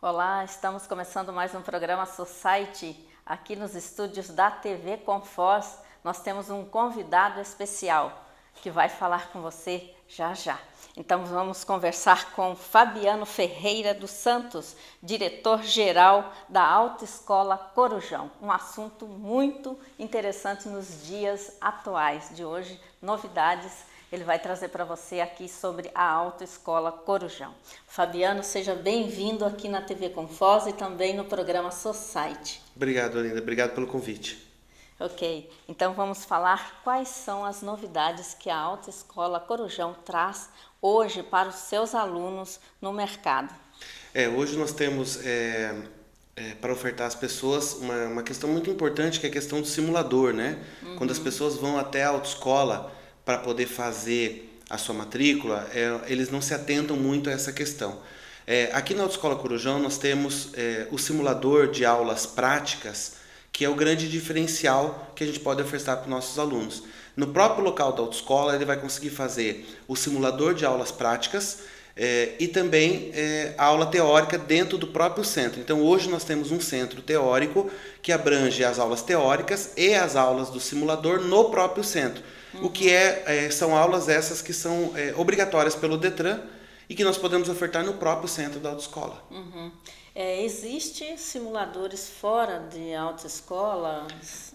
Olá, estamos começando mais um programa Society aqui nos estúdios da TV Confoz. Nós temos um convidado especial que vai falar com você já já. Então vamos conversar com Fabiano Ferreira dos Santos, diretor-geral da Autoescola Corujão. Um assunto muito interessante nos dias atuais de hoje, novidades. Ele vai trazer para você aqui sobre a Autoescola Corujão. Fabiano, seja bem-vindo aqui na TV Confoz e também no programa Society. Obrigado, Linda. Obrigado pelo convite. Ok, então vamos falar quais são as novidades que a Autoescola Corujão traz hoje para os seus alunos no mercado. Hoje nós temos para ofertar às pessoas uma questão muito importante, que é a questão do simulador, né? Quando as pessoas vão até a autoescola para poder fazer a sua matrícula, eles não se atentam muito a essa questão. Aqui na Autoescola Corujão nós temos o simulador de aulas práticas, que é o grande diferencial que a gente pode ofertar para os nossos alunos. No próprio local da autoescola, ele vai conseguir fazer o simulador de aulas práticas e também a aula teórica dentro do próprio centro. Então, hoje nós temos um centro teórico que abrange as aulas teóricas e as aulas do simulador no próprio centro. O que são aulas essas que são obrigatórias pelo Detran e que nós podemos ofertar no próprio centro da autoescola. Existe simuladores fora de autoescola?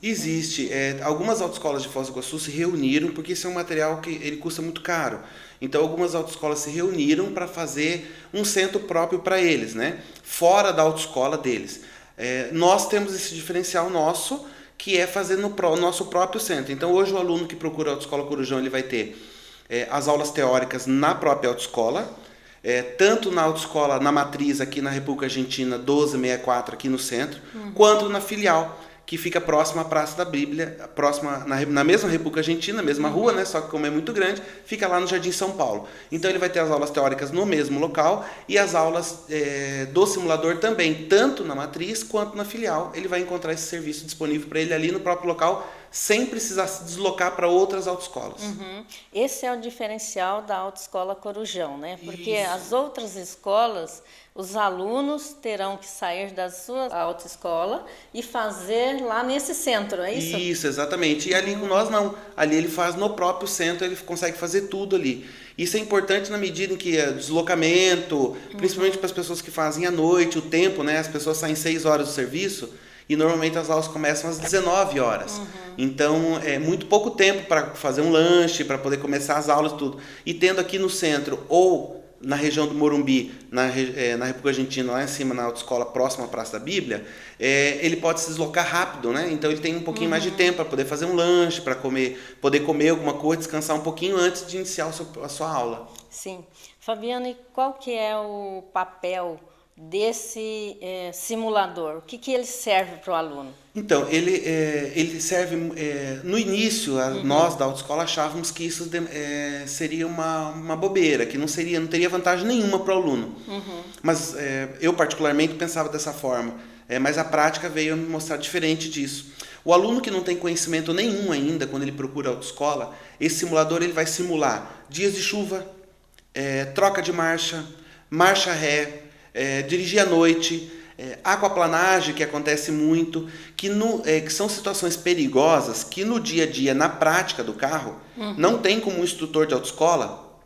Existe. Algumas autoescolas de Foz do Iguaçu se reuniram, porque esse é um material que ele custa muito caro. Então, algumas autoescolas se reuniram para fazer um centro próprio para eles, né? Fora da autoescola deles. Nós temos esse diferencial nosso, que é fazer no nosso próprio centro. Então, hoje o aluno que procura a Autoescola Corujão, ele vai ter as aulas teóricas na própria autoescola, tanto na autoescola, na matriz aqui na República Argentina 1264 aqui no centro, quanto na filial, que fica próxima à Praça da Bíblia, próxima na mesma República Argentina, mesma rua, né? Só que como é muito grande, fica lá no Jardim São Paulo. Então ele vai ter as aulas teóricas no mesmo local e as aulas do simulador também, tanto na matriz quanto na filial. Ele vai encontrar esse serviço disponível para ele ali no próprio local, sem precisar se deslocar para outras autoescolas. Esse é o diferencial da Autoescola Corujão, né? Porque Isso. as outras escolas, os alunos terão que sair da sua autoescola e fazer lá nesse centro, é isso? Isso, exatamente. E ali com nós não. Ali ele faz no próprio centro, ele consegue fazer tudo ali. Isso é importante na medida em que deslocamento, principalmente para as pessoas que fazem à noite, o tempo, né? As pessoas saem 6 horas do serviço e normalmente as aulas começam às 19 horas. Então, é muito pouco tempo para fazer um lanche, para poder começar as aulas e tudo. E tendo aqui no centro ou na região do Morumbi, na República Argentina, lá em cima na autoescola, próxima à Praça da Bíblia, ele pode se deslocar rápido, né? Então ele tem um pouquinho mais de tempo para poder fazer um lanche, para poder comer alguma coisa, descansar um pouquinho antes de iniciar a sua aula. Sim. Fabiana, e qual que é o papel desse simulador? O que ele serve para o aluno? Então, ele serve... no início, nós da autoescola achávamos que isso seria uma bobeira, que não teria vantagem nenhuma para o aluno. Mas eu, particularmente, pensava dessa forma. Mas a prática veio me mostrar diferente disso. O aluno que não tem conhecimento nenhum ainda, quando ele procura a autoescola, esse simulador ele vai simular dias de chuva, troca de marcha ré, dirigir à noite, aquaplanagem, que acontece muito, que são situações perigosas que no dia a dia, na prática do carro, não tem como um instrutor de autoescola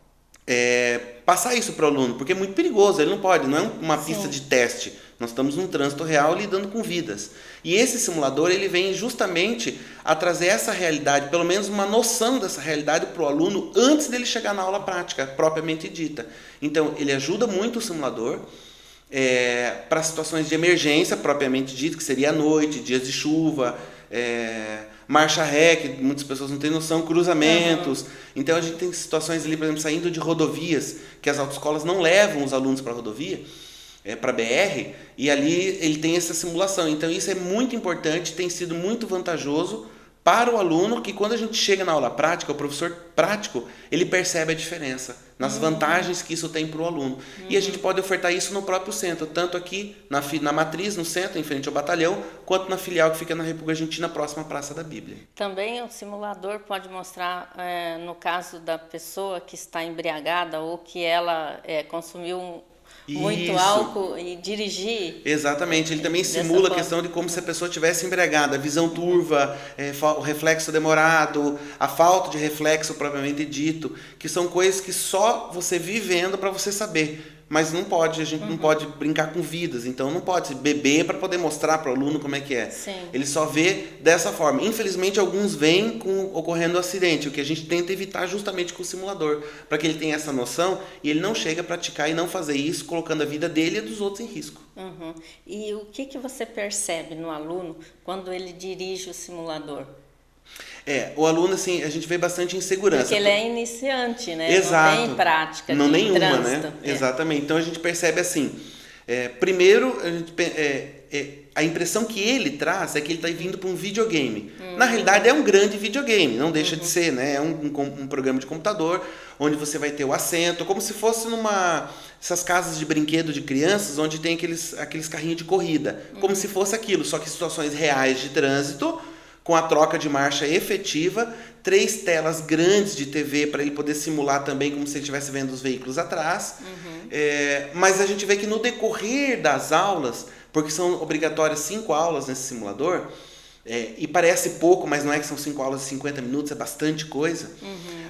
passar isso para o aluno, porque é muito perigoso, ele não pode, não é uma pista de teste, nós estamos num trânsito real lidando com vidas. E esse simulador ele vem justamente a trazer essa realidade, pelo menos uma noção dessa realidade para o aluno antes dele chegar na aula prática, propriamente dita. Então, ele ajuda muito o simulador para situações de emergência, propriamente dito, que seria à noite, dias de chuva, marcha ré, que muitas pessoas não têm noção, cruzamentos. Então a gente tem situações ali, por exemplo, saindo de rodovias, que as autoescolas não levam os alunos para a rodovia, para BR, e ali ele tem essa simulação. Então isso é muito importante, tem sido muito vantajoso para o aluno, que quando a gente chega na aula prática, o professor prático, ele percebe a diferença nas vantagens que isso tem para o aluno. E a gente pode ofertar isso no próprio centro, tanto aqui na matriz, no centro, em frente ao batalhão, quanto na filial que fica na República Argentina, próxima à Praça da Bíblia. Também o simulador pode mostrar, no caso da pessoa que está embriagada ou que ela consumiu muito Isso. álcool e dirigir. Exatamente, ele também Dessa simula a forma. questão de como se a pessoa estivesse embriagada, a visão turva, o reflexo demorado, a falta de reflexo propriamente dito, que são coisas que só você vivendo para você saber. Mas não pode, a gente não pode brincar com vidas, então não pode beber para poder mostrar para o aluno como é que é. Sim. Ele só vê dessa forma. Infelizmente, alguns vêm ocorrendo acidente, o que a gente tenta evitar justamente com o simulador, para que ele tenha essa noção e ele não chegue a praticar e não fazer isso, colocando a vida dele e dos outros em risco. Uhum. E o que você percebe no aluno quando ele dirige o simulador? O aluno, assim, a gente vê bastante insegurança. Porque ele é iniciante, né? Exato. Não tem prática não de nenhuma, trânsito. né? Exatamente. Então a gente percebe assim, primeiro, a impressão que ele traz é que ele está vindo para um videogame. Na realidade é um grande videogame, não deixa de ser, né? É um programa de computador, onde você vai ter o assento, como se fosse essas casas de brinquedo de crianças, onde tem aqueles carrinhos de corrida. Como se fosse aquilo, só que situações reais de trânsito, com a troca de marcha efetiva, 3 telas grandes de TV para ele poder simular também como se ele estivesse vendo os veículos atrás. Mas a gente vê que no decorrer das aulas, porque são obrigatórias 5 aulas nesse simulador, e parece pouco, mas não é que são 5 aulas de 50 minutos, é bastante coisa.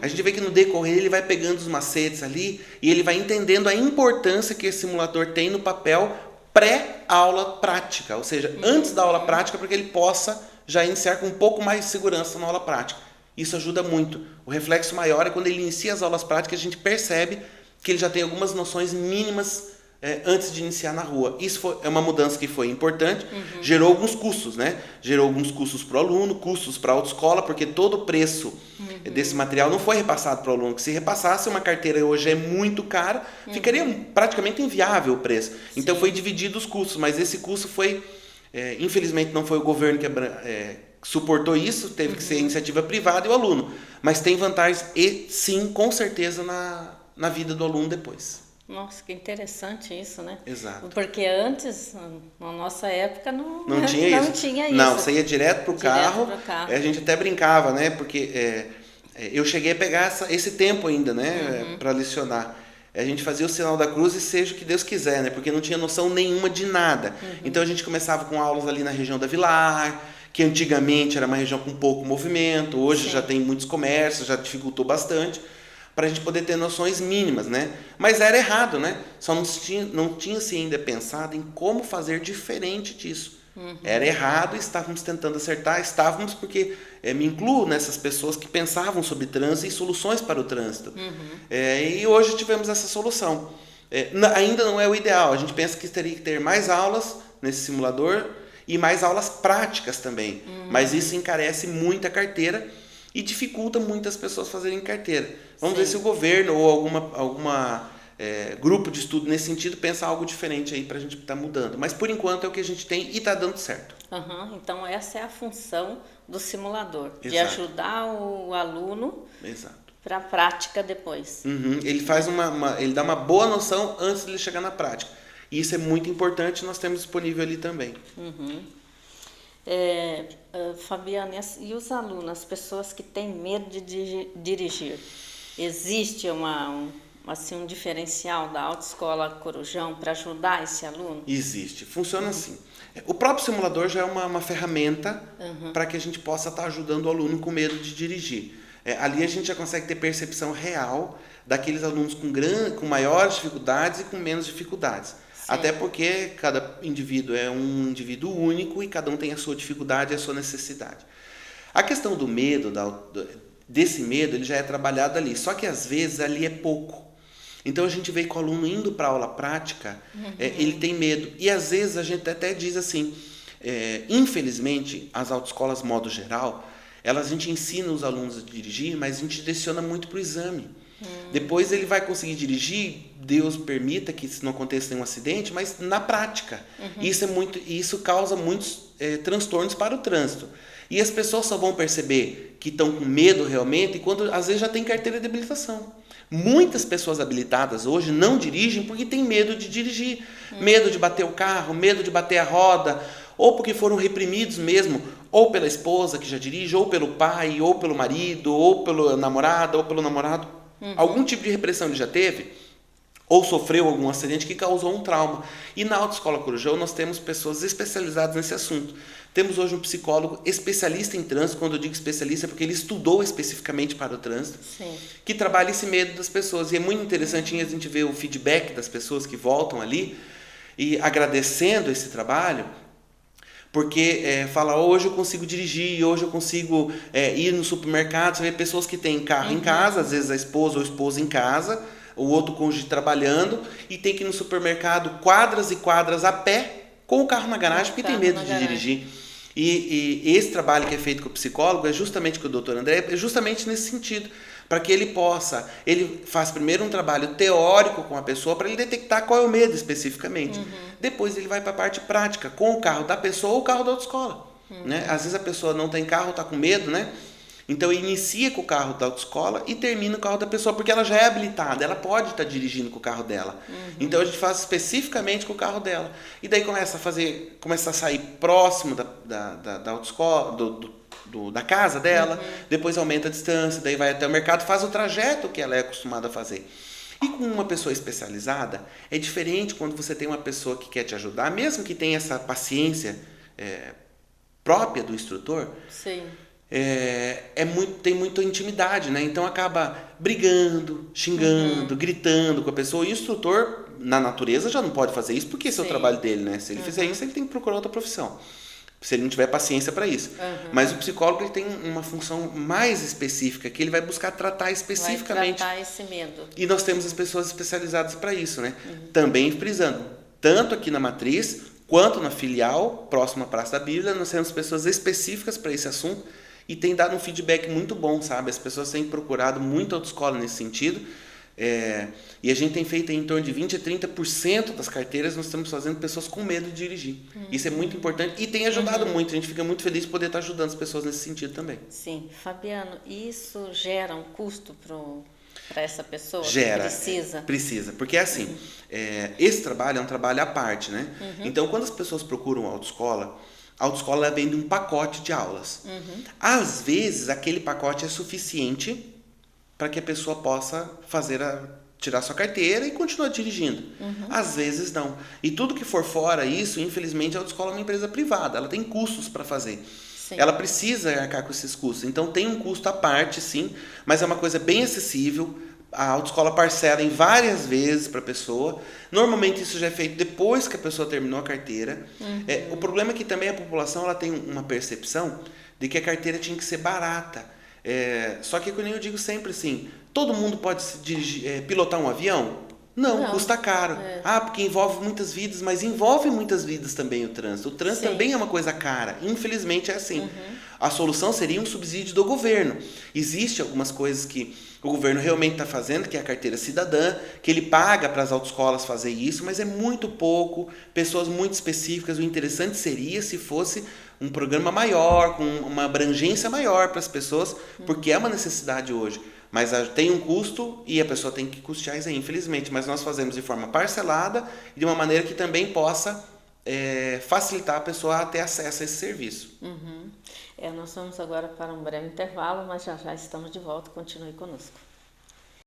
A gente vê que no decorrer ele vai pegando os macetes ali e ele vai entendendo a importância que esse simulador tem no papel pré-aula prática, ou seja, antes da aula prática, para que ele possa já iniciar com um pouco mais de segurança na aula prática. Isso ajuda muito. O reflexo maior é quando ele inicia as aulas práticas, a gente percebe que ele já tem algumas noções mínimas antes de iniciar na rua. Isso é uma mudança que foi importante, gerou alguns custos, né? Gerou alguns custos para o aluno, custos para a autoescola, porque todo o preço desse material não foi repassado para o aluno. Que se repassasse, uma carteira hoje é muito cara, ficaria praticamente inviável o preço. Então foi dividido os custos, mas esse custo foi... infelizmente não foi o governo que suportou isso, teve que ser iniciativa privada e o aluno. Mas tem vantagens e sim, com certeza, na vida do aluno depois. Nossa, que interessante isso, né? Exato. Porque antes, na nossa época, não tinha isso. Tinha isso. Não, você ia direto pro carro. A gente até brincava, né? Porque eu cheguei a pegar esse tempo ainda, né? Para lecionar. A gente fazia o sinal da cruz e seja o que Deus quiser, né? Porque não tinha noção nenhuma de nada. Então a gente começava com aulas ali na região da Vilar, que antigamente era uma região com pouco movimento, hoje já tem muitos comércios, já dificultou bastante, para a gente poder ter noções mínimas, né? Mas era errado, né? Só não tinha-se ainda pensado em como fazer diferente disso. Era errado e estávamos tentando acertar, porque me incluo nessas pessoas que pensavam sobre trânsito e soluções para o trânsito. E hoje tivemos essa solução. Ainda não é o ideal, a gente pensa que teria que ter mais aulas nesse simulador e mais aulas práticas também, mas isso encarece muito a carteira e dificulta muitas pessoas fazerem carteira. Vamos ver se o governo ou alguma grupo de estudo nesse sentido pensa algo diferente aí para a gente estar mudando. Mas por enquanto é o que a gente tem e está dando certo. Então essa é a função do simulador, de Exato. ajudar o aluno Exato. para a prática depois. Ele faz ele dá uma boa noção antes de ele chegar na prática. E isso é muito importante, nós temos disponível ali também. Fabiana, e os alunos, as pessoas que têm medo de dirigir? Existe um diferencial da Autoescola Corujão para ajudar esse aluno? Existe. Funciona assim. O próprio simulador já é uma ferramenta para que a gente possa estar ajudando o aluno com medo de dirigir. Ali a gente já consegue ter percepção real daqueles alunos com maiores dificuldades e com menos dificuldades. Até porque cada indivíduo é um indivíduo único e cada um tem a sua dificuldade e a sua necessidade. A questão do medo, desse medo, ele já é trabalhado ali. Só que às vezes ali é pouco. Então a gente vê que o aluno indo para a aula prática, ele tem medo. E às vezes a gente até diz assim, infelizmente, as autoescolas, modo geral, a gente ensina os alunos a dirigir, mas a gente direciona muito para o exame. Depois ele vai conseguir dirigir, Deus permita que não aconteça nenhum acidente, mas na prática. Isso causa muitos transtornos para o trânsito. E as pessoas só vão perceber que estão com medo realmente quando às vezes já tem carteira de habilitação. Muitas pessoas habilitadas hoje não dirigem porque têm medo de dirigir. Medo de bater o carro, medo de bater a roda, ou porque foram reprimidos mesmo, ou pela esposa que já dirige, ou pelo pai, ou pelo marido, ou pela namorada, ou pelo namorado. Algum tipo de repressão ele já teve, ou sofreu algum acidente que causou um trauma. E na Autoescola Corujão nós temos pessoas especializadas nesse assunto. Temos hoje um psicólogo especialista em trânsito, quando eu digo especialista é porque ele estudou especificamente para o trânsito, Sim. que trabalha esse medo das pessoas. E é muito interessante a gente ver o feedback das pessoas que voltam ali e agradecendo esse trabalho, porque fala, hoje eu consigo dirigir, hoje eu consigo ir no supermercado. Você vê pessoas que têm carro em casa, às vezes a esposa ou o esposo em casa, o outro cônjuge trabalhando, e tem que ir no supermercado quadras e quadras a pé com o carro na garagem, porque tem medo de dirigir. E esse trabalho que é feito com o psicólogo é justamente com o Dr. André, é justamente nesse sentido, para que ele faz primeiro um trabalho teórico com a pessoa para ele detectar qual é o medo especificamente. Depois ele vai para a parte prática, com o carro da pessoa ou o carro da autoescola. Né? Às vezes a pessoa não tem carro, está com medo, né? Então inicia com o carro da autoescola e termina com o carro da pessoa, porque ela já é habilitada, ela pode estar dirigindo com o carro dela. Então a gente faz especificamente com o carro dela. E daí começa a sair próximo da autoescola, da casa dela, depois aumenta a distância, daí vai até o mercado, faz o trajeto que ela é acostumada a fazer. E com uma pessoa especializada, é diferente quando você tem uma pessoa que quer te ajudar, mesmo que tenha essa paciência própria do instrutor. Sim. Tem muita intimidade, né? Então acaba brigando, xingando, gritando com a pessoa. E o instrutor, na natureza, já não pode fazer isso, porque esse é o trabalho dele, né? Se ele fizer isso, ele tem que procurar outra profissão, se ele não tiver paciência para isso. Mas o psicólogo ele tem uma função mais específica, que ele vai buscar tratar especificamente. Vai tratar esse medo. E nós temos as pessoas especializadas para isso, né? Também frisando, tanto aqui na matriz, quanto na filial, próxima à Praça da Bíblia, nós temos pessoas específicas para esse assunto. E tem dado um feedback muito bom, sabe? As pessoas têm procurado muito a autoescola nesse sentido. E a gente tem feito em torno de 20% a 30% das carteiras, nós estamos fazendo pessoas com medo de dirigir. Isso é muito importante e tem ajudado muito. A gente fica muito feliz de poder estar ajudando as pessoas nesse sentido também. Sim. Fabiano, isso gera um custo para essa pessoa Gera, que precisa? Precisa, porque assim, esse trabalho é um trabalho à parte, né? Então, quando as pessoas procuram a autoescola vende um pacote de aulas. Às vezes, aquele pacote é suficiente para que a pessoa possa tirar sua carteira e continuar dirigindo. Às vezes, não. E tudo que for fora isso, infelizmente, a autoescola é uma empresa privada. Ela tem custos para fazer. Sim. Ela precisa arcar com esses custos. Então, tem um custo à parte, sim, mas é uma coisa bem acessível. A autoescola parcela em várias vezes para a pessoa. Normalmente isso já é feito depois que a pessoa terminou a carteira. O problema é que também a população ela tem uma percepção de que a carteira tinha que ser barata. Só que, como eu digo sempre assim, todo mundo pode pilotar um avião? Não, custa caro. Porque envolve muitas vidas, mas envolve muitas vidas também o trânsito. O trânsito também é uma coisa cara. Infelizmente é assim. A solução seria um subsídio do governo. Existem algumas coisas que o governo realmente está fazendo, que é a carteira cidadã, que ele paga para as autoescolas fazer isso, mas é muito pouco, pessoas muito específicas. O interessante seria se fosse um programa maior, com uma abrangência maior para as pessoas, porque é uma necessidade hoje. Mas tem um custo e a pessoa tem que custear isso aí, infelizmente. Mas nós fazemos de forma parcelada e de uma maneira que também possa facilitar a pessoa a ter acesso a esse serviço. Nós vamos agora para um breve intervalo, mas já estamos de volta. Continue conosco.